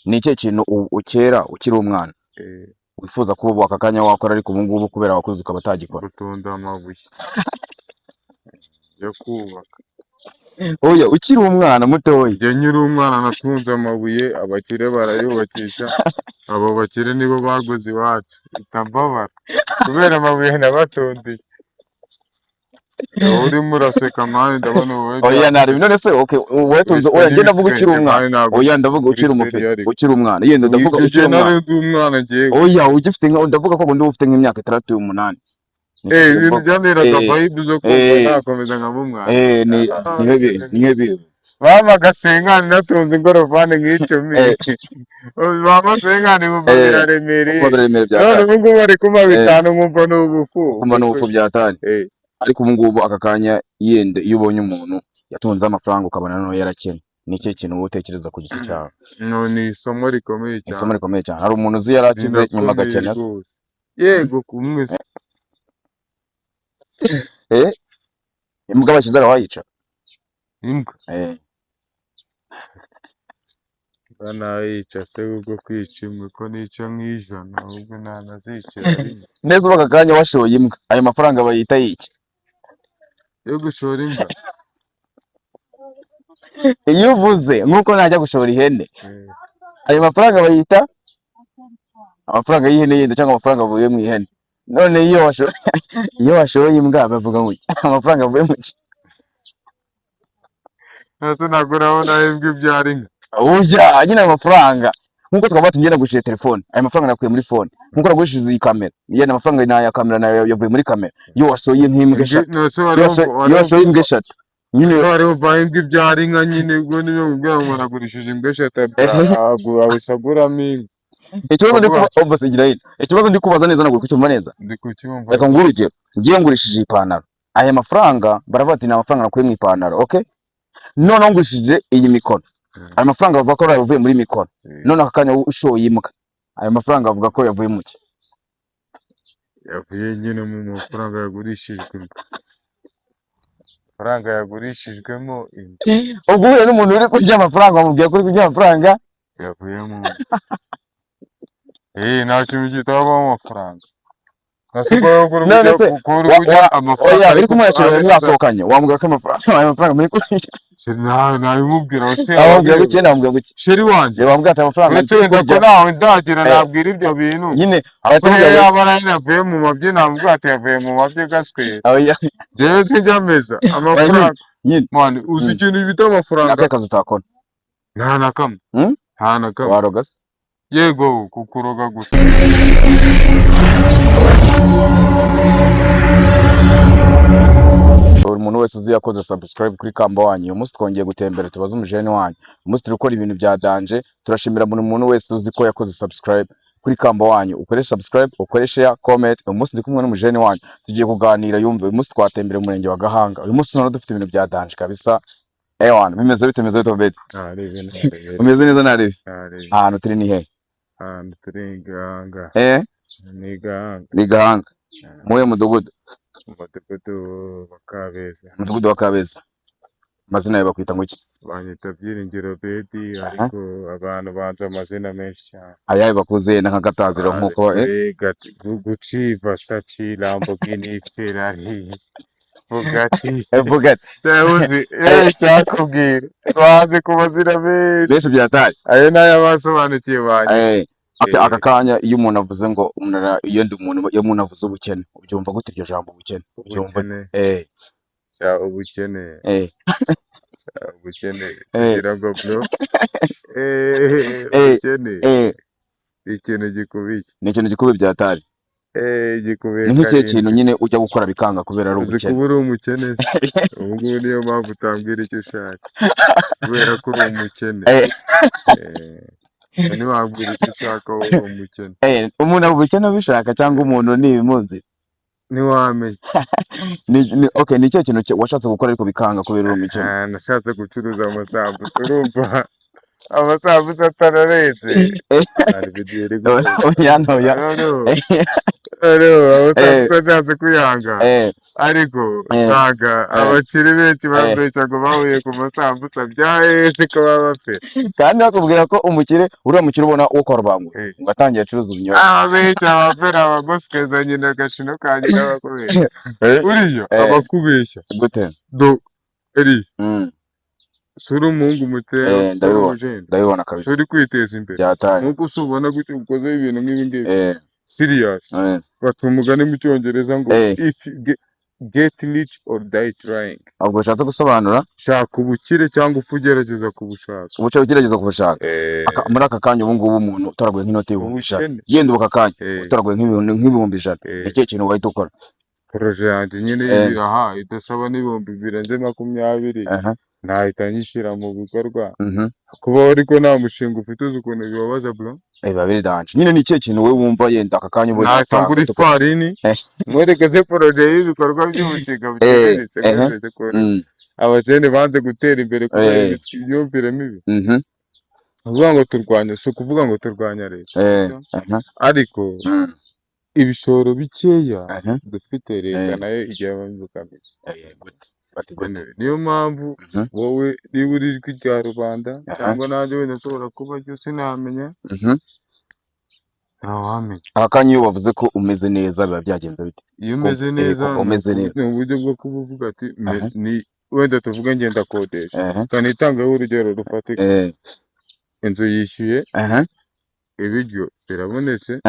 ni ikihe kintu ukera ukiri umwana wifuza kuba ubu aka kanya wakora ariko ubu ngubu kubera wakuze ukaba utagikora? Gutunda amabuye yo kubaka. Oya, ukiri umwana mutoya. Njye nkiri umwana natunze amabuye, abakire barayubakisha, abo bakire nibo baguze iwacu, mpita mbabara kubera amabuye nabatondeye. Urimo uraseka mani, ndabona wowe Oya nari none se okay, wetunze oya njye ndavuga ukiri umwana. Oya ndavuga ukiri umupeti, ukiri umwana. Yenda ndavuga ukiri umwana ngiye. Oya ugifite ndavuga ko ubundi ufite nk'imyaka 6 8. Ibintu byanteraga vibe zo kumva nakomeza nkaba umwana. ni hebi. Mama gasenkani natunze ingorofani nk'icumi. Mama senkani bumva biraremereye. None ubu ngubu bari kuma bitanu nkumva n'ubufu. Kumva n'ubufu byatanye. Ariko ubu ngubu aka kanya yende iyo ubonye umuntu yatunze amafaranga ukabona none yarakennye, ni ikihe kintu wowe utekereza ku giti cyawe? No, ni isomo rikomeye cyane. Isomo rikomeye cyane. Hari umuntu uzi yarakize nyuma agakena? Yego kumwe. Imbwa bashyize arawayica? Imbwa banayica se ubwo kwica imwe ko nica nk'ijana ahubwo ntanazicira rimwe. Neza ubu aka kanya washoye imbwa, ayo mafaranga bayita yiki? Yo gushora imbwa? Iyo uvuze nk'uko najya gushora ihene, ayo mafaranga bayita amafaranga y'ihene yenda cyangwa amafaranga avuye mu ihene. None iyo washoye imbwa bavuga ngo amafaranga avuye mu ki? Ese ntabwo urabona imbwa ibyara inka? Oya nyine ayo mafaranga nkuko twaba tugenda gushira telefone, ayo mafaranga nakuye muri phone. Nkuko nagurishije iyi kamera, yenda amafaranga na kamera nayo yavuye muri kamera. Iyo washoye nk'imbwa eshatu, iyo washoye imbwa eshatu nyine wariho imbwa ibyara inka nyine, ubwo niyo ubwira ngo nagurishije imbwa eshatu abisaguramo inka. Ikibazo ndi kubaza neza ntabwo kucyumva neza. Ndi kucyumva. Reka nguhe urugero, ngiye ngurishije ipantaro, aya mafaranga baravuga ati ni amafaranga nakuye mu ipantaro, okay? None ngurishije iyi mikono, aya mafaranga bavuga ko yavuye muri mikono. None aka kanya ushoye imbwa, aya mafaranga bavuga ko yavuye mu ki? Yavuye nyine mu mafaranga yagurishijwe. Amafaranga yagurishijwemo imbwa. Ubwo uhuye n'umuntu uri kurya amafaranga wamubwiye ko uri kurya amafaranga yavuyemo. Nta kintu kitabamo amafaranga. None se oya biri kumwakira mwasohokanye wambwira ko amafaranga muri kurya? Nabimubwira wambwira ko icyenda wambwira ko sheri wanjye wambwira ati amafaranga uretse ko nawe ndagira nabwira ibyo bintu nyine yaba yavuye mu mabyi nambwira ati yavuye mu mabyi gaswe. Jewe sinjya meza amafaranga mani uzi ikintu bita amafaranga. Naka kazi utakora? Nta na kamwe. Nta na kamwe. Waroga se? Yego kukuroga gusa. Buri muntu wese uzi yakoze subscribe kuri Kamba wanyu. Uyu munsi twongeye gutembera tubaza umujene wanyu. Umunsi turi gukora ibintu bya danje. Turashimira buri muntu wese uzi ko yakoze subscribe kuri Kamba wanyu. Ukoreshe subscribe, ukoreshe share, comment. Uyu munsi ndi kumwe n'umujene wanyu. Tugiye kuganira yumve. Uyu munsi twatembera umurenge wa Gahanga. Uyu munsi none dufite ibintu bya danje kabisa. Ewana bimeze bite Tobet? Umeze neza nari? Ahantu turi ni he? Ahantu turi Gahanga. Ni Gahanga. Muye mudugudu? Umudugudu wa Kabeza. Umudugudu wa Kabeza. Amazina yawe bakwita ngo iki? Banyita Byiringiro Bedi, ariko abantu banze amazina menshi cyane. Ayaye bakuze nka Gataziro nkuko Gucci, Versace, Lamborghini, Ferrari. Bugatti. Tawuzi cyakubwira twaze ku mazina menshi. Bese byatari. Ayo nayo basobanukiye banye. Aka kanya iyo umuntu avuze ngo iyo ndi umuntu iyo umuntu avuze ubukene ubyumva gute iryo jambo ubukene? Ubyumva ubukene. Ubukene kugira ngo bro. Ubukene. Ikintu gikubiye. Ni ikintu gikubiye byatari. Gikubiye. Ni nk'icyo kintu nyine ujya gukora bikanga kubera ari ubukene. Kuba uri umukene. Ubu ngubu niyo mpamvu utambwira icyo ushaka. Kubera ko uri umukene. Ntiwabwira icyo ushaka wowe uri umukene. Umuntu abukene abishaka cyangwa umuntu ntibimuzi? Ntiwamenya. Okay, ni icyo kintu washatse gukora ariko bikanga kubera uri umukene. Nashatse gucuruza amasambu urumva amasambusa atararenze ari video iri oya oya amasambusa ntazi kuyanga ariko usanga abakire benshi babeshya ngo bahuye ku masambusa byaheze ko baba bafite kandi bakubwira ko umukire uriya mukire ubona wo kwa Rubangura ngo atangiye acuruza ubunyobwa ababeshya abafera abagosweza nyina agacino ka nyina bakubeshya uriyo abakubeshya gute eri suri umuhungu mutera ndabibona kabisa suri kwiteza imbere nkuko usubona gutyo ukozeho ibintu nk'ibi ngibi serious bata umugani mu cyongereza ngo if get rich or die trying. Ubwo ushatse gusobanura shaka ubukire cyangwa upfa ugerageza kubushaka. Ubuce ugerageza kubushaka. Muri aka kanya ubu ngubu umuntu utaraguye nk'inoti y'ibihumbi yenda ubu aka kanya utaraguye nk'ibihumbi 100 iki kintu wahita ukora. Projet yanjye nyine y'ibiraha idasaba n'ibihumbi birenze 20 nahita nyishyira mu bikorwa. Kuba ariko nta mushinga ufite uzi ukuntu bibabaza bro. Babiri danje nyine ni ikihe kintu wowe wumva yenda aka kanya ubu natangura ifarini mwerekeze projet y'ibikorwa by'umushinga buciriritse abakene banze gutera imbere kubera imyumvire mibi. Uvuga ngo turwanya si ukuvuga ngo turwanya leta ariko ibishoro bikeya dufite leta nayo igihe babikamiye. Niyo mpamvu wowe niba uri ijwi rya rubanda cyangwa nanjye wenda ushobora kuba cyo sinamenya ntawamenya. Aka kanya iyo bavuze ko umeze neza biba byagenze bite? Iyo umeze neza ni uburyo bwo kuvuga ati ni wenda tuvuge ngenda kodesha kanitangaho urugero rufatika inzu yishyuye ibiryo birabonetse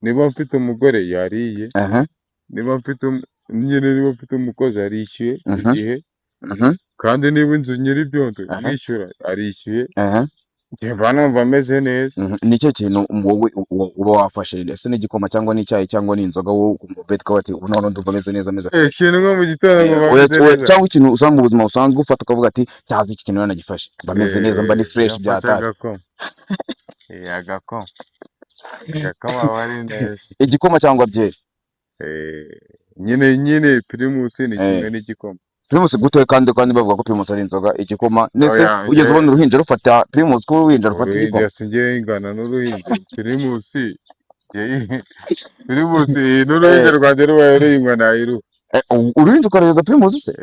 niba mfite umugore yariye niba mfite umukozi arishyuye igihe kandi niba inzu nyiri ibyondo yishyura arishyuye njye mba numva ameze neza. Ni cyo kintu wowe uba wafashe ese n'igikoma cyangwa n'icyayi cyangwa n'inzoga wowe ukumva beti ko bati none ndumva ameze neza ikintu nko mu gitondo cyangwa ikintu usanga mu buzima busanzwe ufata ukavuga ati cyazi iki kintu nagifashe mba meze neza mba ni fresh byatari agakoma wari neza igikoma cyangwa byeri nyine primus ni kimwe n'igikoma. Primus gute kandi bavuga ko Primus ari inzoga igikoma nese ugeze ubona uruhinja rufata Primus ko uruhinja rufata igikoma. Uruhinja singiye ingana n'uruhinja Primus n'uruhinja rwanjye rubaye ruhingwa nayiru uruhinja ukareza Primus se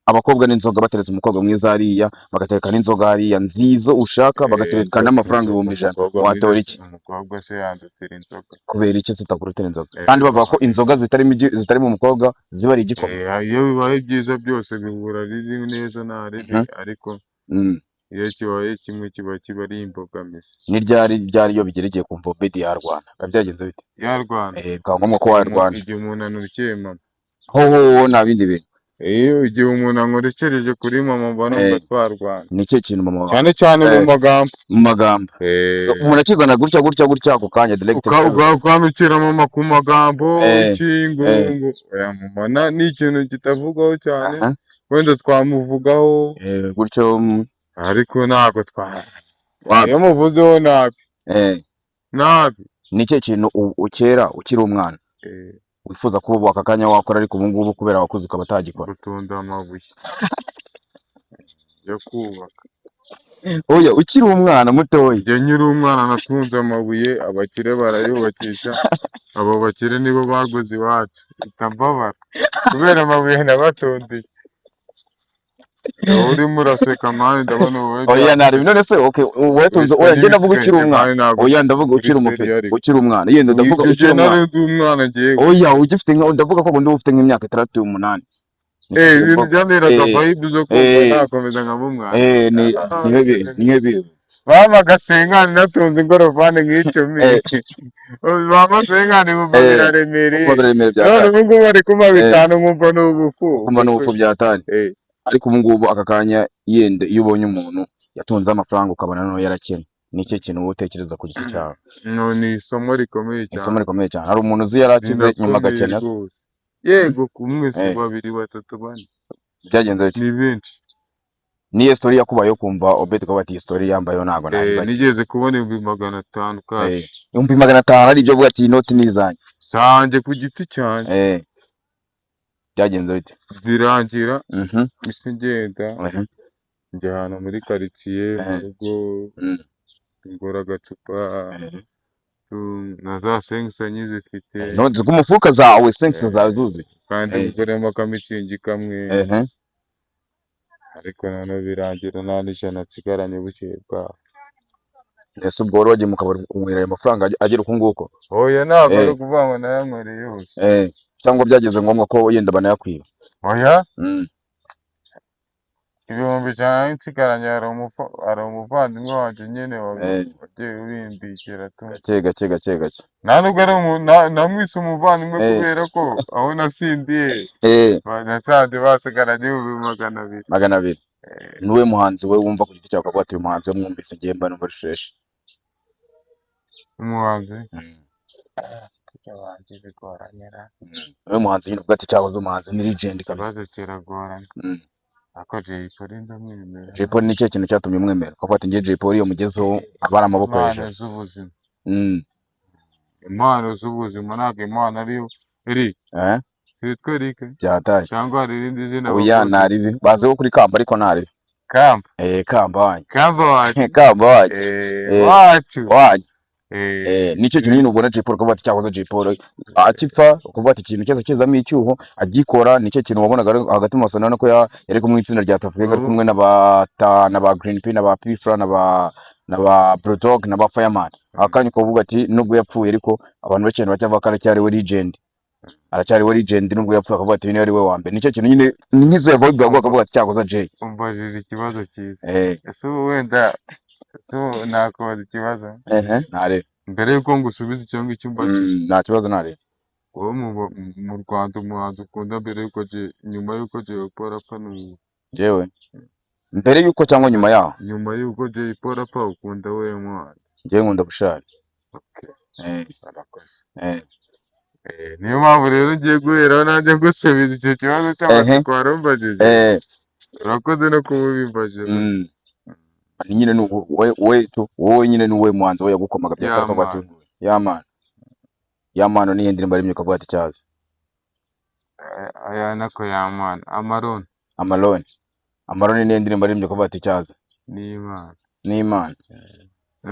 abakobwa n'inzoga bateretse umukobwa mwiza hariya bagatereka n'inzoga hariya nziza ushaka bagatereka n'amafaranga 1,000 watora iki? Umukobwa se yandutira inzoga kubera iki sitakurutira inzoga kandi bavuga ko inzoga zitari mu mukobwa ziba ari igikoma. Iyo bibaye byiza byose bihura riri neza nta ariko iyo kibaye kimwe kiba ari imbogamizi. Ni ryari iyo bigeregeye kumva bedi yarwana byagenze bite? Yarwana bwa ngombwa ko warwana igihe umuntu anukiye mama nta bindi bintu igihe umuntu ankoreshereje kuri mama mbona ngo twarwana. Ni cyo kintu mama cyane mu magambo umuntu akizana gutya ako kanya direct ukamukira mama ku magambo cy'ingungu mama ni ikintu kitavugwaho cyane wenda twamuvugaho gutyo ariko ntabwo iyo muvuzeho nabi. Ni cyo kintu ukera ukiri umwana wifuza kuba aka kanya wakora ariko ubu ngubu kubera wakuze ukaba atagikora? Gutunda amabuye yo kubaka. Oya ukiri umwana mutoya. Njye nyiri umwana natunze amabuye abakire barayubakisha abo bakire nibo baguze iwacu itambabara kubera amabuye nabatondeye. Urimo uraseka mani ndabona wowe. Oya nari none se okay watunze oya ngenda vuga ukiri umwana. Oya ndavuga ukiri umwana yenda ndavuga ukiri umwana ngiye. Oya ugifite ndavuga ko ndi ufite nk'imyaka 38. Ibintu byanderaga vibe zo kumva nakomeza nka umwana. Nihe Mama gasengani natunze ingorofani nk'icumi. Mama sengani bumva biraremereye. None ubu ngubu ari kuma 5 nkumva n'ubufu byatari. Ariko ubu ngubu aka kanya yende iyo ubonye umuntu yatunze amafaranga ukabona no yarakene ni cyo kintu utekereza ku giti cyawe? Ni isomo rikomeye cyane. Hari umuntu uzi yarakize nyuma gakene yego kumwe se 2 3 4 byagenze bite? Ni benshi. Ni story yakubayo kumva Obed ko bati story yambayo nago nigeze kubona 500 kashi 500 ari byo vuga ati inoti nizanye sanje ku giti cyane byagenze bite? birangira isi ngenda njya ahantu muri quartier mu rugo ngura agacupa na za senkisa nyizifite nzi ko umufuka zawe senkisa zawe zuzuye kandi nguremo akamitsingi kamwe ariko noneho birangira nta n'ijana nsigaranye bukeye bwaho. Ese ubwo wari wagiye mu kabari unywera ayo mafaranga agera uku nguko? Oya ntabwo ari ukuvuga ngo nayanywereye yose. Cyangwa byageze ngombwa ko yenda banayakwiba? Oya ibihumbi ijana nsigaranye hari umuvandimwe wanjye nyine wagiye ubimbikira tu gake nta nubwo ari namwise umuvandimwe kubera ko aho nasindiye nasanze basigaranye ibihumbi 200. Niwe muhanzi we wumva ku giti cyawe ukavuga ati uyu muhanzi we mwumvise ngiye mba numva fresh? Umuhanzi bigoranyera niwe muhanzi nyine uvuga ati cyahoze umuhanzi ni legend kabisa. Ikibazo kiragorana ako Jay Polly ndamwemera. Jay Polly ni cyo kintu cyatumye umwemera ukavuga ati ngiye Jay Polly iyo mugezeho abara amaboko hejuru? Impano z'ubuzima ntabwo impano ariyo iri twitwe rike byataye cyangwa hari irindi zina oya naribi bazeho kuri Kamba ariko naribi Kamba wacu nicyo kintu nyine ubona Jay Polly ukavuga ati cyahoze Jay Polly akipfa ukavuga ati ikintu cyose kizamo icyuho agikora nicyo kintu wabonaga hagati mu masana ko yari kumwe itsinda rya Tafuga ari kumwe na ba Green P na ba Pfra na ba Bulldog na ba Fireman akanya ukavuga ati nubwo yapfuye ariko abantu benshi bacyavuga ko aracyari we legend nubwo yapfuye akavuga ati ni we wa mbere. Nicyo kintu nyine nk'izo yavuga bwa akavuga ati cyakoza Jay. Umbajije ikibazo cyiza ese wenda nakubaza ikibazo ntare mbere yuko ngusubiza icyo ngicyo umbajije nta kibazo ntare. wowe mu Rwanda umuhanzi ukunda mbere yuko nyuma yuko Jay Polly apfa ni jewe mbere yuko cyangwa nyuma yaho? Nyuma yuko Jay Polly apfa ukunda we muhanzi? Jewe nkunda Bushali. Barakoze niyo mpamvu rero ngiye guheraho nanjye gusubiza icyo kibazo cy'amatsiko warumbajije. Urakoze no kuba ubimbajije. Nyine ni wowe nyine ni wowe muhanzi we yagukomaga byakavuga ati yamano ni ndirimbo ari myuka bwati cyaza aya nako yamana Amarone ni ndirimbo ari myuka bwati cyaza ni Imana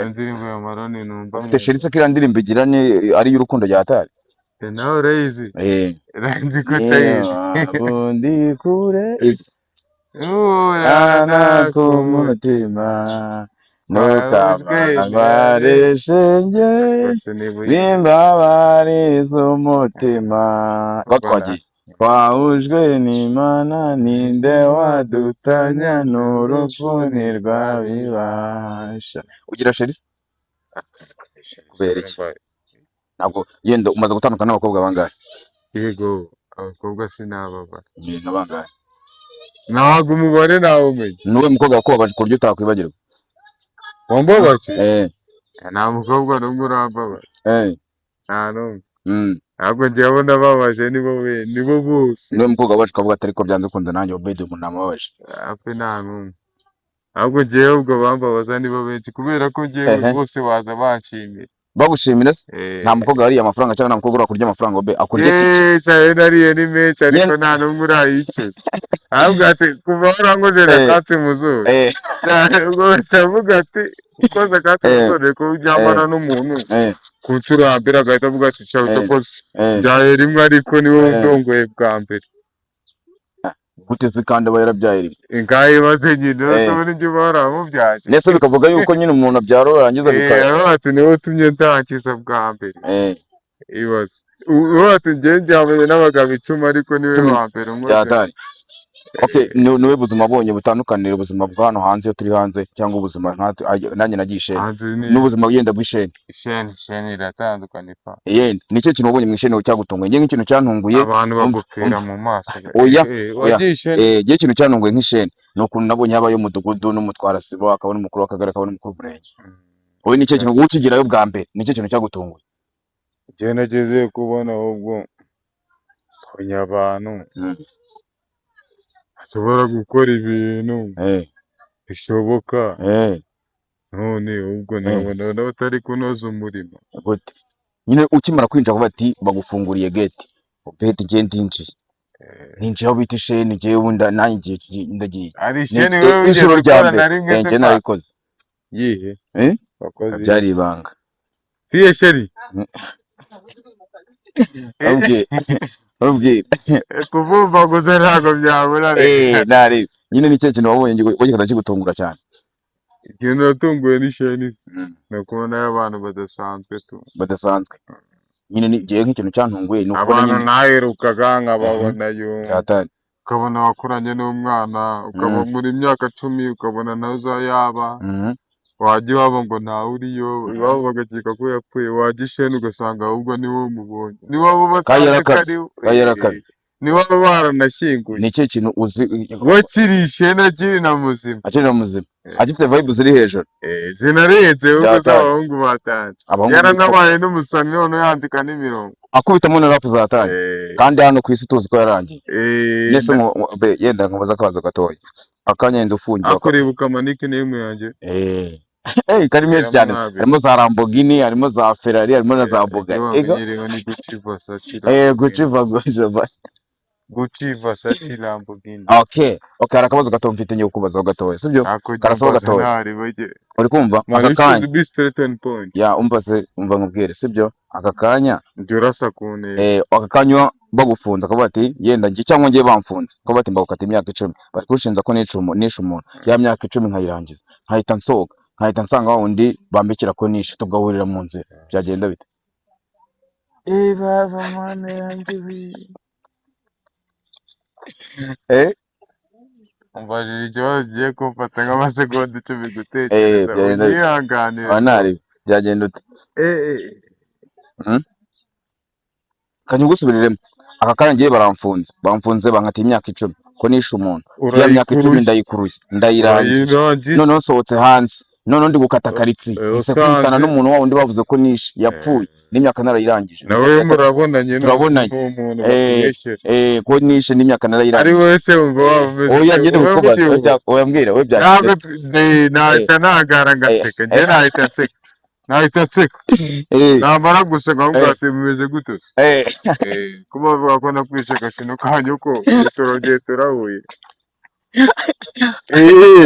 indirimbo ya Amarone numva ufite sheritse kira ndirimbo igira ni ari y'urukundo ryatari nawe urayizi ranzi ko utayizi ubundi kure urana ku mutima ntukababare shenge bimbabariza umutima batwagiye twahujwe n'Imana ninde wadutanya n'urupfu ntirwabibasha. Ugira sheritse kubera iki? Ntabwo yenda umaze gutandukana n'abakobwa bangahe? Yego abakobwa sinababara n'abangahe? ntabwo umubare nawe umenya. Niwe mukobwa wakubabaje ku buryo utakwibagirwa? Wambabaje? Nta mukobwa n'umwe urambabaza nta n'umwe ahubwo njyewe ndababaje nibo bose. Niwe mukobwa wacu ukavuga ati ariko byanze kunze nanjye Obedi umuntu namubabaje? Ape nta n'umwe ahubwo njyewe ubwo bambabaza nibo benshi kubera ko njyewe bose baza banshimira. Bagushimira se? Nta mukobwa wariye amafaranga cyangwa nta mukobwa urakurya amafaranga Obe akurya tike? Cyane nariye ni menshi ariko nta n'umwe urayicuza. Ahubwo ati kuva warangojera katse muzuru ubwo batavuga ati ukoze katse muzuru ko ujyamana n'umuntu ku nshuro ya mbere agahita avuga ati cyawe utakoze byaye rimwe ariko niwe udongoye bwa mbere. Gute se kandi aba yarabyaye rimwe? Ingahe baze nyine urabona ibyo baramubyaje nese bikavuga yuko nyine umuntu abyara yarangiza bikaba ati niwe utumye ndangiza bwa mbere. Ibaze ati njye njyabanye n'abagabo 10 ariko niwe wa mbere umwe. Niwe buzima abonye butandukanira ubuzima bwa hano hanze iyo turi hanze cyangwa ubuzima nanjye nagishe n'ubuzima yenda bw'isheni. Isheni iratandukanye pa. Nicyo kintu wabonye mu isheni cyagutunguye? Ngiye nk'ikintu cyantunguye abantu bagupfira mu maso. Ngiye ikintu cyantunguye nk'isheni ni ukuntu nabonye habayo umudugudu n'umutwara sibo akaba n'umukuru w'akagari akaba n'umukuru w'umurenge. Wowe nicyo kintu ukigirayo bwa mbere nicyo kintu cyagutunguye? Njye nageze kubona ahubwo abantu bashobora gukora ibintu bishoboka none ubwo nabona batari kunoza umurimo. Nyine ukimara kwinjira kuvuga ati bagufunguriye gate Obedi ngiye ndinjiye ninjiye aho bita isheni jewe nanjye ndagiye ari isheni wewe ijoro ugeze rya ukora mbere na rimwe se njye narikoze yihe wakoze byari ibanga fiye sheri ubwira kuvumva gusa ntabwo byabura reka nari nyine nicyo kintu wabonye wagikora kigutungura cyane. ikintu natunguwe n'isheni ni ukubonayo abantu badasanzwe nyine nigiye nk'ikintu cyantunguye ni ukubona abantu nyine naherukaga nkababonayo byatari ukabona wakuranye n'umwana ukaba muri imyaka 10 ukabona nawe uzayaba wajya iwabo ngo ntawe uriyo iwabo bagakeka ko yapfuye wajya isheni ugasanga ahubwo ni wowe umubonye ni wowe batazi ko ari ni wowe baranashyinguye nicyo kintu uzi wakiri isheni akiri na muzima agifite vibe ziri hejuru zinarenze ubwo z'abahungu batanze yaranabaye n'umusani none yandika n'imirongo akubitamo na rap zatanye kandi hano ku isi tuzi ko yarangiye nese yenda nkabaza akabazo gatoya akanya yenda ufungiye akuribuka manike name yanjye kari menshi cyane harimo za Lamborghini harimo za Ferrari harimo na za Bugatti ni Gucci Versace Lamborghini okay harakabazo gato mfite ngiye kubaza gatoya sibyo karasaba gatoya uri kumva akakanya umva nkubwire sibyo akakanya ndurasa kune akakanya bagufunza akavuga ati yenda ngiye cyangwa ngiye bamfunze akavuga ati mbagukata imyaka 10 bari kushinza ko nishe umuntu ya myaka 10 nkayirangiza nkahita nsohoka nkahita nsanga wundi bambikira ko nishe tugahurira mu nzira byagenda bite baba mwana yanjye umbajije ikibazo ugiye kumfata nk'amasegonda 10 gutekereza unyihanganira byagenda ute kanyugusubiriremo aka kanya ngiye bamfunze bankata imyaka 10 ko nishe umuntu ya myaka 10 ndayikuruye ndayirangije none nsohotse hanze none ndi gukata karitsi ise kwitana n'umuntu wawe ndi bavuze ko nishe yapfuye n'imyaka narayirangije nawe murabonanye ko nishe n'imyaka narayirangije ari wese umva oya ngende kukubaza oya mbwira we byageze nahita nagara ngaseka nge nahita nseka namara guseka ahubwo ati mumeze gute kuba bavuga ko nakwishe gashino kanyu ko turongeye turahuye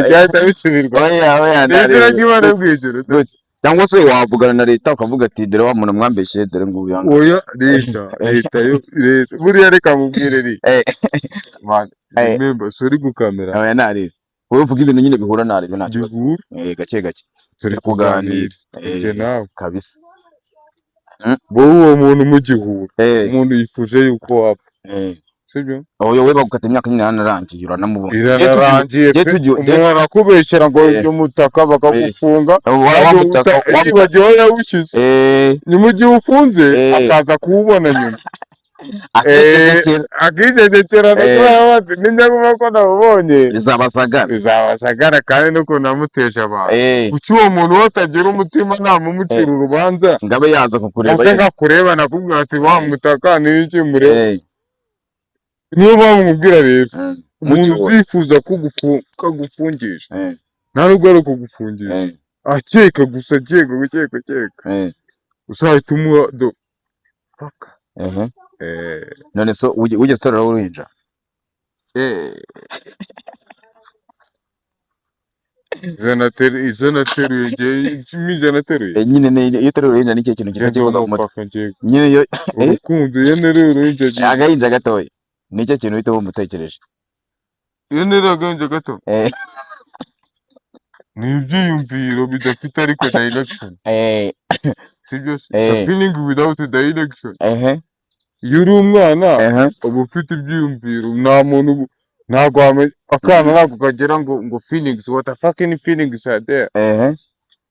byahita bisubirwa n'izina ry'Imana bw'ijuru cyangwa se wavugana na leta ukavuga ati dore wa muntu mwambeshe dore ngo uyanga oya leta buriya reka mubwire remember sorry gukamera oya nari wowe uvuga ibintu nyine bihura nari byo nacyo gake turi kuganira nje nawe kabisa wowe uwo muntu mugihura umuntu yifuje yuko wapfa sibyo wowe bagukata imyaka nyine yanarangiye uranamubona irarangiye umuntu arakubeshyera ngo umutaka bakagufunga wagiye yawushyize nyuma igihe ufunze akaza kuwubona nyuma akicecekera ninjya kuvuga ko nabubonye bizabasagara kandi n'ukuntu namuteje abantu kuki uwo muntu watagira umutima ntamucira urubanza ngabe yaza kukureba ase ngakureba nakubwira ati wa mutaka n'iki mureba niyo mpamvu mubwira rero umuntu uzifuza kugufungisha nta nubwo ari ukugufungisha akeka gusa akeka uzahita umuha do paka none so ujye utorera uruhinja izo nateruye nyine iyo utorera uruhinja nicyo kintu kitakivuga mu mutwe nyine iyo urukundo iyo neruye uruhinja agahinja gatoya nicyo kintu uhita wumva utekereje iyo neruye agahinja gato ni ibyiyumviro bidafite ariko direction sibyo feeling without direction iyo uri umwana uba ufite ibyiyumviro nta muntu ntabwo akana ntabwo kagira ngo feelings what the fucking feelings are there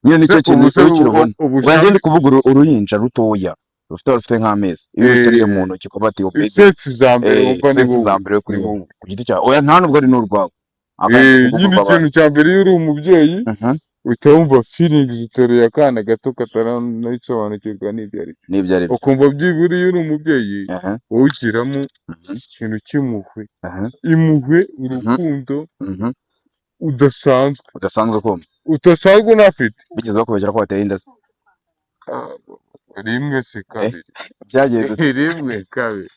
nyine nicyo kintu ukirubona wajya ndi kuvuga uruhinja rutoya rufite nk'amezi iyo ruteriye mu ntoki kuba ati sex za mbere kuri wowe ku giti cyawe oya nta nubwo ari n'urwawe nyine ikintu cya mbere iyo uri umubyeyi uhita wumva feelings uteruye akana gato kataranasobanukirwa n'ibyo ari byo ukumva byibura iyo uri umubyeyi wowe ushyiramo ikintu cy'impuhwe impuhwe urukundo udasanzwe unafite bigeze bakubeshyira ko wateye inda rimwe se kabiri byagenze rimwe kabiri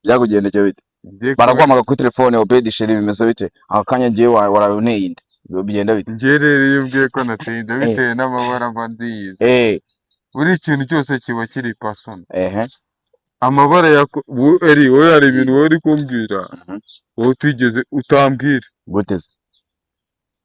byakugendekeye bite? Baraguhamagara kuri telefone Obedi sheri bimeze bite? Akanya ngiye waraye unteye inda bigenda bite? Njye rero iyo umbwiye ko nateye inda bitewe n'amabara mba ndiyizi. Buri kintu cyose kiba kiri pasona. Amabara wowe hari ibintu wowe uri kumbwira wowe utigeze utambwira. Gute se?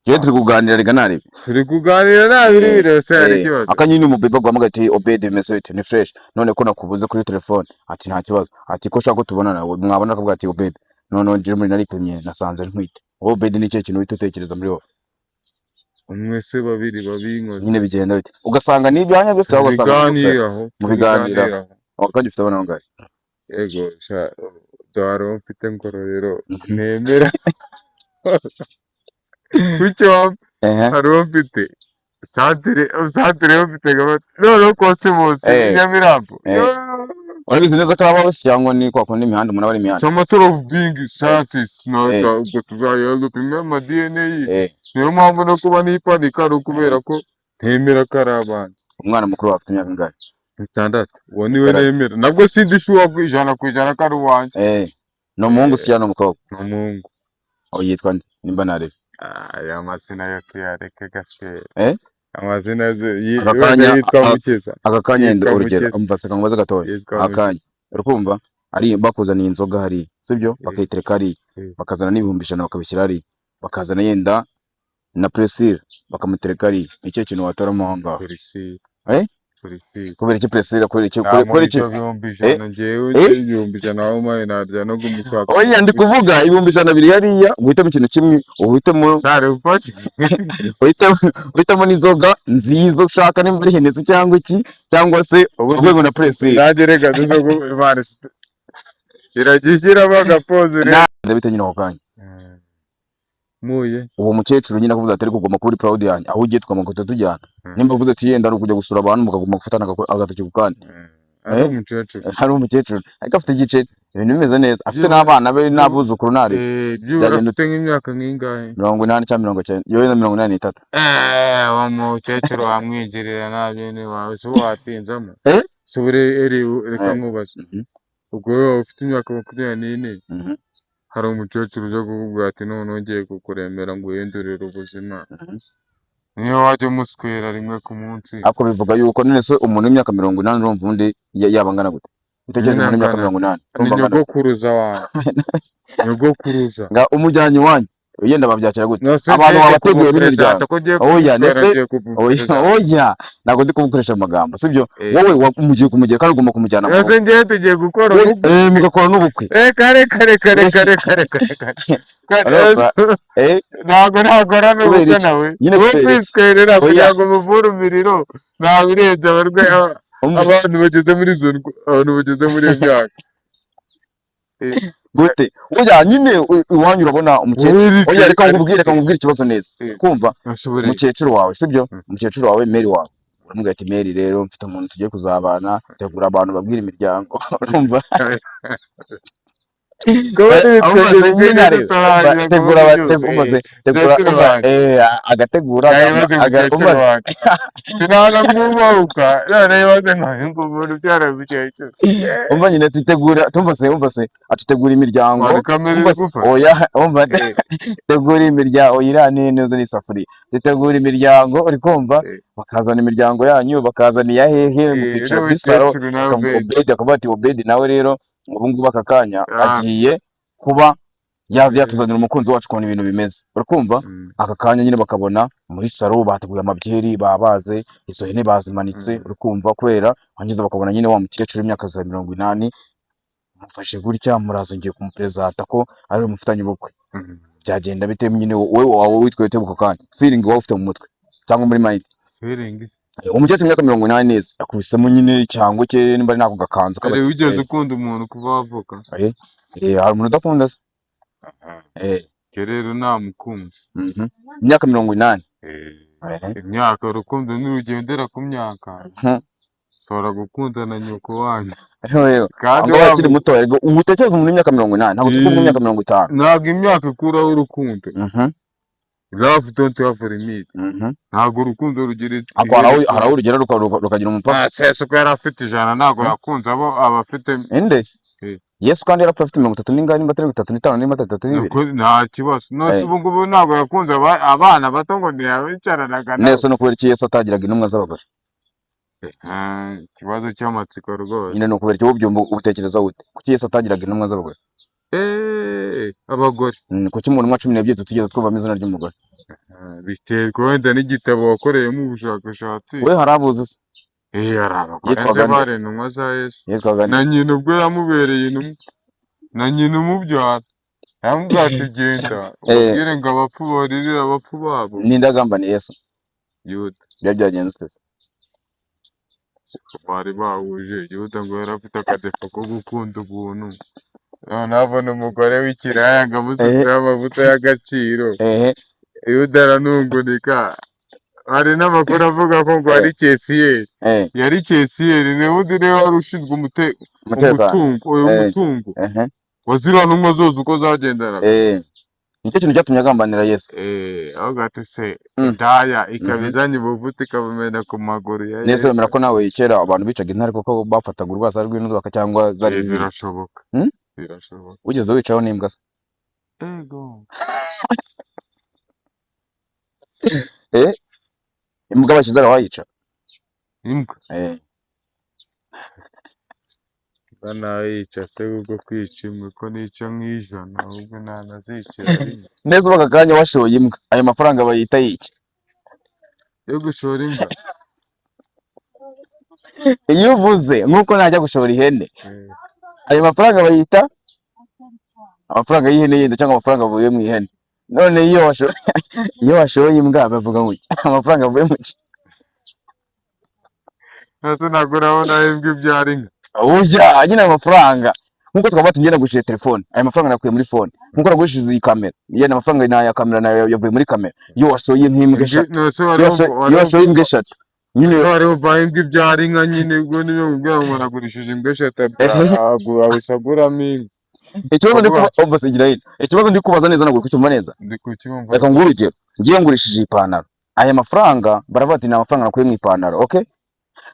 Jewe turi kuganira rega narebe. Turi kuganira nabiri se hari ikibazo. Akanyine umubebe guhamagara ati Obedi bimeze bite? Ni fresh. None ko nakubuze kuri telefone ati nta kibazo. Ati ko shaka tubona nawe mwabona akavuga ati Obedi. None nje muri naripimye nasanze ntwite. Obedi ni cyo kintu wita utekereza muri wowe. Umwese babiri babinkoze. Nyine bigenda bite? Ugasanga ni ibyanya byose aho ugasanga mu biganira. Wakanje ufite abana bangahe? Ego sha daro mfite ngororero nemera. Kucyo hari mfite santere mfite gabata no Cosmos Nyamirambo. Warabizi neza ko aba bose cyangwa ni kwa kundi imihanda umuntu aba ari imihanda. Some matter of being scientist no ubwo tuzayo gupima ama DNA. Niyo mpamvu no kuba nipanika ari ukubera ko ntemera ko ari abana. Umwana mukuru afite imyaka ingahe? 6. Uwo niwe nemera. Nabwo sindi shuwa ku ijana ko ari uwanje. No muhungu si no mukobwa. No muhungu. Aho yitwa nimba narebe. Ya mazina yo kuyareka gaske. Amazina yitwa Mukiza. Akakanya ndo urugero umvase kangoza gatoya. Akanya. Urukumva ari bakuzana inzoga hari sibyo bakayitereka ari bakazana n'ibihumbishana bakabishyira ari bakazana yenda na Presile bakamutereka ari nicyo kintu watora mu hanga. Presile. Kubera iki Presile kubera iki ibihumbishana aho maye narya no gumushaka. Oya ndi kuvuga ibihumbishana biri hariya uhitamo ikintu kimwe uhitamo sare upaki uhitamo n'inzoga nziza ushaka nimba ari Henesi cyangwa iki cyangwa se urwego na Presile. Nagerega dusogo imana kiragishyira bagapoze rero ndabite nyine wakanya. Muye uwo mukecuru nyine akuvuze atari kugoma kuri proud yanjye aho ugiye twamakoto tujyana nimba avuze ati yenda ari kujya gusura abantu mukaguma gufatana agatoki kukandi. Ari umukecuru ariko afite igice ibintu bimeze neza afite n'abana be n'abuzukuru nari byagenda nk'imyaka nk'ingahe 80 cyangwa 90 yoye na 83. Wa mukecuru wamwigirira nabi ni wawe so watinzamo subire reka nkubaza ubwo ufite imyaka 24 hari umukecuru uje kuvuga ati none ngiye kukuremera ngo uhindurire ubuzima niyo waje muswera rimwe ku munsi ako bivuga yuko none se umuntu w'imyaka 80 urumva undi yabangana gute utekereza umuntu w'imyaka 80 nyogokuru nga umujyanyi wanyu yenda babyakira gute abantu babateguye b'imiryango oya ntabwo ndi kumukoresha amagambo sibyo wowe umugiye kumugera kandi ugomba kumujyana mu rugo ngiye tugiye gukora mugakora n'ubukwe kare ntabwo nagora n'ubukwe nawe wowe kwiswerera kugira ngo muvure imiriro ntabwo urebye abarwayi abantu bageze muri zo abantu bageze muri iyo myaka gute oya nyine iwanyu urabona umukecuru oya reka nkubwire ikibazo neza kumva umukecuru wawe sibyo umukecuru wawe Mary wawe uramubwira ati Mary rero mfite umuntu tugiye kuzabana tegura abantu babwira imiryango urumva agategura umva nyine atutegura imiryango tegura imiryango irane neza n'isafuriya dutegura imiryango uri kumva bakazana imiryango yanyu bakazana iya hehe mukicara kuri salo Obedi akavuga ati Obedi nawe rero ubu ngubu aka kanya agiye kuba yatuzanira umukunzi wacu kubona ibintu bimeze urakumva aka kanya nyine bakabona muri salo bateguye amabyeri babaze izo hene bazimanitse urakumva kwera hanyuma bakabona nyine wa mukecuru w'imyaka 80 mufashe gutya muraza ngiye kumupresenta ko ari umufitanye ubukwe byagenda bite nyine wowe witwe tebuka kanya feeling wawe ufite mu mutwe cyangwa muri mind feeling umukecuru w'imyaka 80 neza akubisemo nyine cyangwa cye nimba nako gakanzu kabari wigeze ukunda umuntu kuva wavuka hari umuntu udakunda se rero namukunze imyaka 80 imyaka urukundo n'urugendera ku myaka ushobora gukundana nyoko wanyu kandi wakiri muto yego ubutekereza umuntu w'imyaka 80 ntabwo tukumva imyaka 50 ntabwo imyaka ikuraho urukundo love don't have limit ntabwo urukundo rugira haraho urugero rukagira umupaka sese ko yari afite ijana ntabwo yakunze abo abafite ende Yesu kandi yarapfuye afite 30 n'ingahe nimba atari 35 nimba atari 32. Nta kibazo nose ubu ngubu ntabwo yakunze abana bato ngo ntiyabicaranaga nabo. Nese no kubera iki Yesu atagiraga intumwa z'abagore? Ikibazo cy'amatsiko rwose. Nyine no kubera iki ubyumva ubutekereza ute? Kuki Yesu atagiraga intumwa z'abagore? Abagore. Kuki mu ntumwa 12 tutigeze twumvamo izina ry'umugore? Biterwa wenda n'igitabo wakoreyemo ubushakashatsi. We harabuze se? Yitwaga bare intumwa za Yesu. Na nyina ubwo yamubereye intumwa. Na nyina umubyara. Yamubwira ati genda ubwire ngo abapfu baririre abapfu babo. Ninde agambaniye Yesu? Yuda. Byagenze se? Bari bahuje. Yuda ngo yari afite akadefa ko gukunda ubuntu. Nabona umugore w'ikiraya ngo amusutseho amavuta y'agaciro. Yuda aranungunika. Hari n'amakuru avuga ko ngo ari Kesiyeri. Yari Kesiyeri niwe wari ushinzwe umutungo. Waziriya ntumwa zose uko zagendanaga. Nicyo kintu cyatumye agambanira Yesu. Aho gati se indaya ikaba izanye ubuvuta ikabumena ku maguru ya Yesu. Nese wemera ko nawe kera abantu bicaga intare kuko bafataga urwasa rw'inzoka cyangwa zari birashoboka. Birashoboka. Ugeze wicaho n'imbwa se? Imbwa bashyize wayica? Imbwa? Banayica se ubwo kwica imwe ko nica nk'ijana ahubwo ntanazicira rimwe. Neza ubaga kanya washoye imbwa ayo mafaranga bayita yiki? Yo gushora imbwa? Iyo uvuze nk'uko najya gushora ihene ayo mafaranga bayita amafaranga y'ihene yenda cyangwa amafaranga avuye mu ihene. None iyo washoye imbwa bavuga ngo amafaranga avuye mu ki? Nase ntabwo urabona imbwa ibyara inka. Oya nyine amafaranga nkuko twaba tugenda gushira telefone aya mafaranga nakuye muri phone nkuko nagurishije iyi kamera yenda amafaranga na kamera nayo yavuye muri kamera. Iyo washoye nk'imbwa eshatu iyo washoye imbwa eshatu nyine wari uvaye imbwa ibyara inka nyine ubwo niyo ubwira ngo nagurishije imbwa eshatu abisaguramo inka. Ikibazo ndi kubaza neza nagura kucyumva neza. Reka ngure urugero ngiye ngurishije ipantaro aya mafaranga baravuga ati ni amafaranga nakuye mu ipantaro. Okay,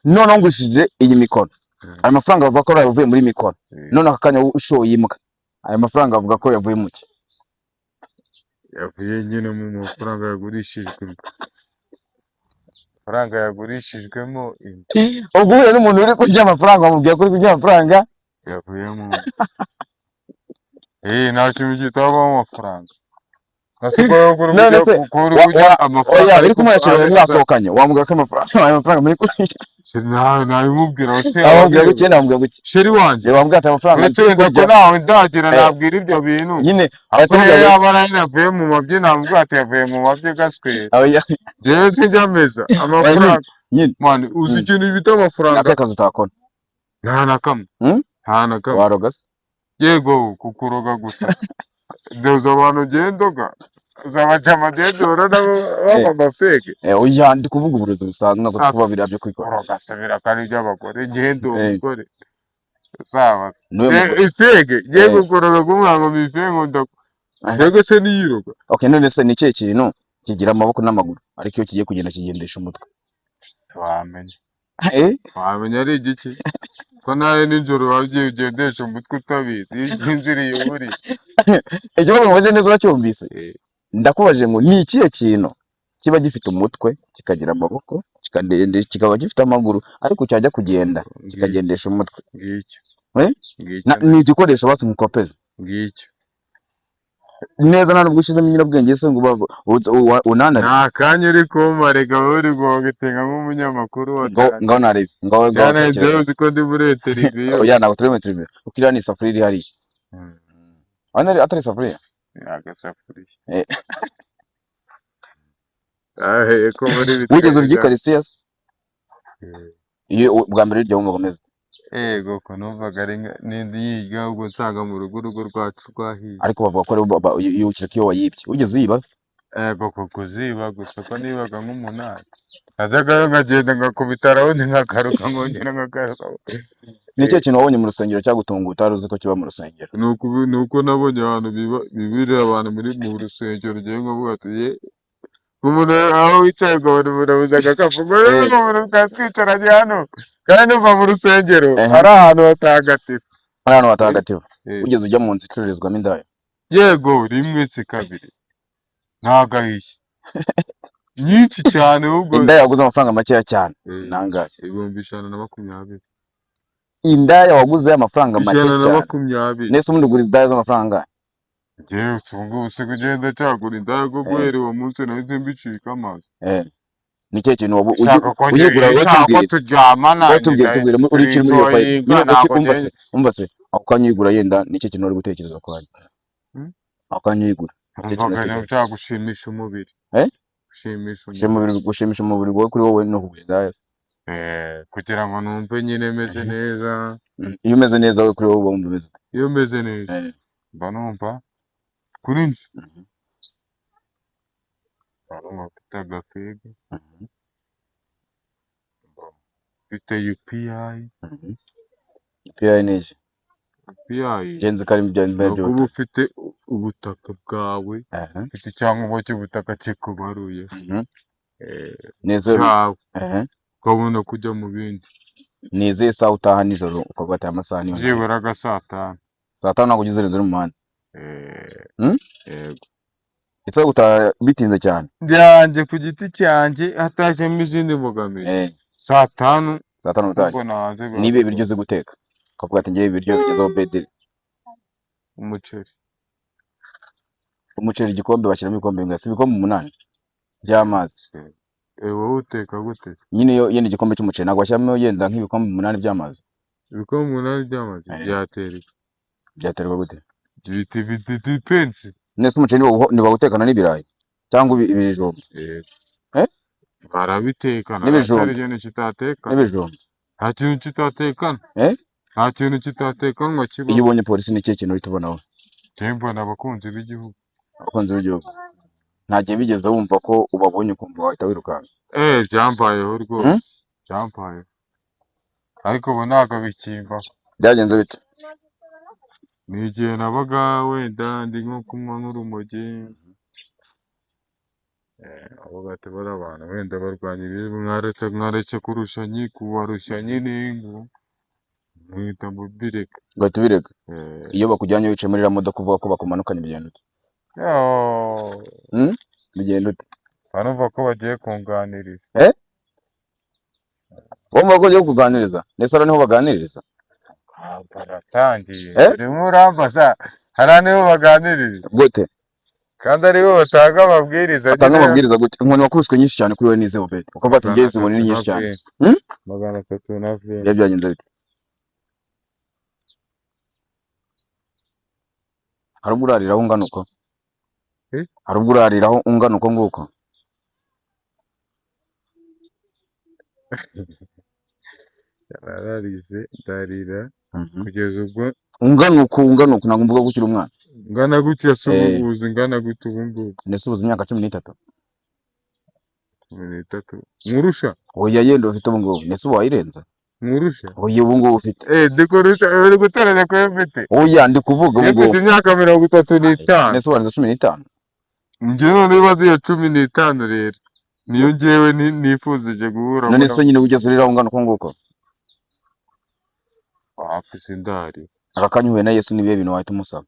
none ngurishije iyi mikono aya mafaranga bavuga ko yavuye muri mikono. None akanya ushoye imbwa aya mafaranga avuga ko yavuye mu ki? Yavuye nyine mu mafaranga yagurishijwe. Amafaranga yagurishijwemo ubwo uhuye n'umuntu uri kurya amafaranga wamubwiye ko uri kurya amafaranga yavuyemo. Nta kintu kitabamo amafaranga. None se oya biri kumwakira mwasohokanye wamubwira ko amafaranga muri kurya? Nabimubwira wamubwira ko icyenda wamubwira ko iki? Sheri wanjye wamubwira ati amafaranga uretse ko nawe ndagira nabwira ibyo bintu nyine yaba yavuye mu mabyi namubwira ati yavuye mu mabyi gaswe jewe sinjya meza amafaranga mani uzi ikintu bita amafaranga akazi utakora nta na kamwe waroga se? Yego kukuroga gusa ndoza abantu gendoga zabaca amadedora nabo baba fake. Oya ndi kuvuga uburozi busanzwe nako kuba birabyo kwikora ugasabira kandi by'abagore gendo umugore sawa ifege yego kuroga kumwango mifengo ndako yego se niyiroga. Okay, none se ni cye kintu kigira amaboko n'amaguru ariko iyo kigiye kugenda kigendesha umutwe wamenye wamenye ari igiki ko nawe nijoro wagiye ugendesha umutwe utabizi sinziriye uburi. Ikibazo mubaze neza uracyumvise? Ndakubaje ngo ni ikihe kintu kiba gifite umutwe kikagira amaboko kikaba gifite amaguru ariko cyajya kugenda kikagendesha umutwe? Ngicyo ni igikoresho basi mukopeza ngicyo neza nta nubwo ushizemo nyirabwenge se ngo unanare nta kanya uri kumarega uri guhogetenga nk'umunyamakuru wa ngaho narebe ngaho cyane nzewe uziko ndi muri televiziyo. Oya ntabwo turi muri televiziyo ukiriya ni isafuriya iri hariya. Atari isafuriya agasafuriya ko muri wigeze urya Eucharistia se? Iyo bwa mbere urya wumva umeze? Yego ko numvaga ari n'indi yiga ubwo nsanga mu rugo rwacu rwahiye. Ariko bavuga ko iyo ukireka iyo wayibye wigeze uyiba? Yego ko kuziba gusa ko nibaga nk'umunani najyaga nkagenda ngakubita rawundi nkagaruka nkongera nkagaruka. Ni cyo kintu wabonye mu rusengero cyagutunga utari uzi ko kiba mu rusengero? Nuko nabonye abantu bibirira abantu mu rusengero ngiye nkavuga ati umuntu aho wicaye ukabona burabuza agakapu ngo umuntu twatwicaranye hano kandi uva mu rusengero ari ahantu hatagatifu. Ari ahantu hatagatifu ugeze ujya mu nzu icururizwamo indaya? Yego rimwe se kabiri ntago ahishe nyinshi cyane ahubwo. Indaya waguze amafaranga makeya cyane nangahe? 120. Indaya waguze amafaranga make cyane 120. nese ubundi ugura indaya z'amafaranga? Njyewe ubu se kugenda cyagura indaya go guhera uwo munsi nahise mbicika amazi. Ni cyo kintu uyigura watubwira turyamana tubwira uri kiri muri iyo fayi. Umva se ako kanya uyigura yenda ni cyo kintu uri gutekereza ko hari ako kanya uyigura ushaka gushimisha umubiri. Gushimisha umubiri wowe kuri wowe no kugura indaya kugira ngo numve nyine meze neza. Iyo umeze neza wowe kuri wowe wumva umeze? Iyo meze neza mba numva kuri njye mfite agafega, mfite UPI. UPI ni iki? UPI genzi kari mu bya kuba ufite ubutaka bwawe, ufite icyangombwa cy'ubutaka kikubaruye neza ukabona kujya mu bindi. Ni izihe saha utaha nijoro ukavuga ati amasaha niyo byibura saa 5? Saa 5 ntabwo ugeze mu muhanda? Yego. Ese utaha bitinze cyane? Byanjye ku giti cyanjye hatajemo izindi mbogamizi. Saa 5 utaha nibe biryo uzi guteka ukavuga ati ngiye ibiryo bigezeho bederi? Umuceri igikombe bashyiramo ibikombe bingahe? Si ibikombe 8 by'amazi? Wowe uteka gute? Nyine yo yenda igikombe cy'umuceri ntabwo washyiramo yenda nk'ibikombe 8 by'amazi? Ibikombe 8 by'amazi byaterwa gute? Depends. Nese umuceri ntibawutekana n'ibirayi cyangwa ibijumba? Barabitekana. N'ibijumba? N'ibijumba nta kintu kitatekana. Nta kintu kitatekanwa kibaho. Iyo ubonye polisi ni ikihe kintu uhita ubonaho? Mbona abakunzi b'igihugu. Abakunzi b'igihugu nta gihe bigeze wumva ko ubabonye ukumva wahita wirukanka? Byambayeho rwose byambayeho ariko ubu ntabwo bikimbaho. Byagenze bite? Ni igihe nabaga wenda ndi nko kunywa nk'urumogi abo bati bari abantu wenda barwanya ibintu mwaretse kubarusha nyine ngo mwita mubireka ugahita ubireka. Iyo bakujyanye wicaye muri iriya modoka uvuga ko bakumanukanye bigenda ute? Bigenda ute? Barumva ko bagiye kunganiriza. Wumva ko ugiye kuganiriza? Ndetse niho baganiriza? Baratangiye urimo urambaza hariya niho baganiriza gute? kandi aribo batanga amabwiriza. Batanga amabwiriza gute? Inkoni wakubiswe nyinshi cyane kuri wowe n'izeho bete ukavuga ati ngiye inkoni ni nyinshi cyane. 320. Byagenze bite? Hari ubwo urariraho ungana uko? Hari ubwo urariraho ungana uko nguko? Yararize ndarira kugeza ubwo ungana uko ntabwo mvuga ko ukiri umwana. Ngana gutya se ubuvuzi ngana gute ubu ngubu? Nese ubuze imyaka 13? 13 nkurusha? Oya yenda ufite ubu ngubu. Nese wayirenza? Nkurusha? Oya ubu ngubu ufite. Ndikuruta uri guteranya ko mfite. Oya ndi kuvuga ubu ngubu. Mfite imyaka 35. Nese warenza 15? Njye none bazi ya 15 rero. Niyo njyewe nifuzije guhura. None se nyine ugeze urira ungana uko nguko? Apise ndari. Akakanyuwe na Yesu nibiye bintu wahita umusaba?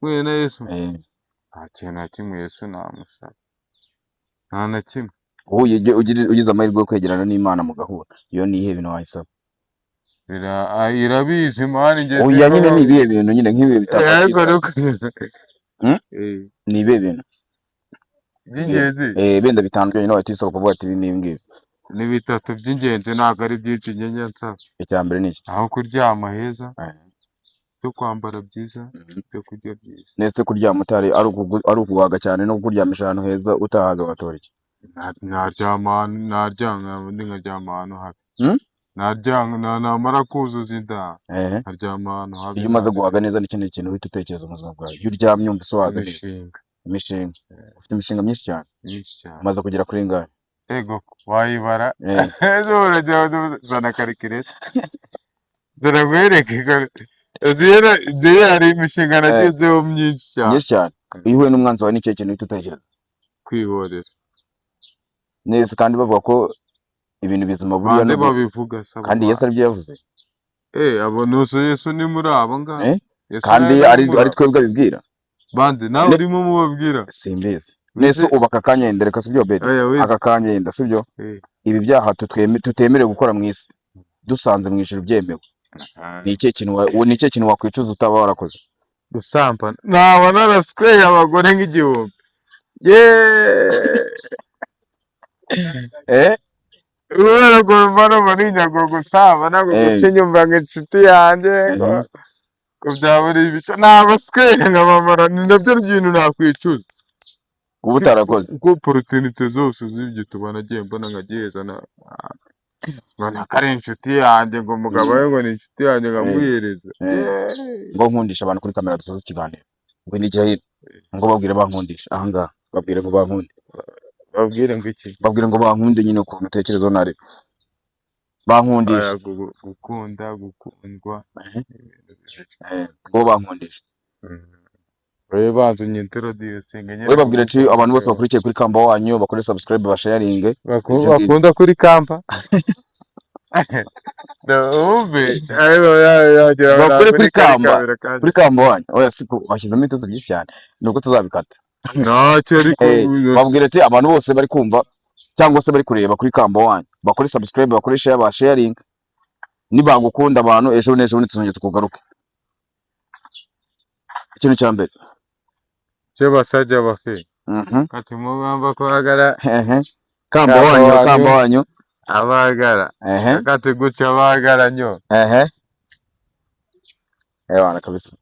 Mwe na Yesu? Nta kintu na kimwe Yesu namusaba. Nta na kimwe. Ugize amahirwe yo kwegerana n'Imana mugahura. Iyo ni ihe bintu wayisaba? Irabizi mani ngeze. Oya nyine ni ibihe bintu nyine nk'ibihe bitandukanye. Ni ibihe bintu by'ingenzi? Benda bitandukanye no wahita usaba kuvuga ati ni ngibi. Ni bitatu by'ingenzi ntabwo ari byinshi nyenye nsaba. Icya mbere ni iki? Aho kuryama heza, cyo kwambara byiza, cyo kurya byiza. Nese kuryama utari ari ukuguhaga cyane no kuryamisha ahantu heza utahaza ugatora iki? Naryama ubundi nkaryama ahantu habi. Namara kuzuza inda nkaryama ahantu habi. Iyo umaze guhaga neza n'ikindi kintu uhita utekereza mu buzima bwawe. Iyo uryamye umva usohaza neza. Imishinga. Ufite imishinga myinshi cyane? Myinshi cyane. Umaze kugera kuri ingahe? Ego wayibara ejo urajya zana karikireta ziragwereke hari imishinga nagezeho myinshi cyane. Iyo uhuye n'umwanzi wawe n'ikihe kintu uhita utekereza? Kwihorera. Neza kandi bavuga ko ibintu bizima buriya babivuga kandi Yesu aribyo yavuze. abo nuso Yesu ni muri abo ngabo. kandi ari twebwe bibwira bande nawe urimo mubabwira simbizi nese ubaka kanyendere kasubyo bede aka kanyenda sibyo ibi byaha tutemerewe gukora mu isi dusanze mu ijuru byemewe ni cyo kintu wakwicuza utaba warakoze gusambana naba narasweye abagore nk'igihumbi urabona ko mbana marinyago gusambana ngo guca inyuma nk'inshuti yanjye ko byabura ibice nabasweye nkabamara ni nabyo bintu nakwicuza uba utarakoze kuko opportunité zose z'ibyo tubona agiye mbona nkagiheza mbona ko ari inshuti yanjye ngo umugabo we ngo ni inshuti yanjye nkamuhereza ngo nkundisha abantu kuri kamera dusoza ikiganiro ngo nijya hino ngo babwire bankundisha ahangaha babwire ngo bankunde babwire ngo iki babwire ngo bankunde nyine ukuntu utekereza nari bankundisha gukunda gukundwa ngo bankundisha wewe banze unyintroduce wewe babwire ati abantu bose bakurikiye kuri Kamba wanyu bakore subscribe basharinge bakunda kuri Kamba Ube bakore kuri Kamba wanyu oya siko bashyizemo ibitezo byinshi cyane nuko tuzabikata ntacyo ariko babwire ati abantu bose bari kumva cyangwa se bari kureba kuri Kamba wanyu bakore subscribe bakore share basharing nibagukunda abantu ejo n'ejo tuzongera tukugaruke ikintu cya mbere cyo basajya bafe kati mugamba kwagara Kamba wanyu abagara kati guca abagara nyo ewana kabisa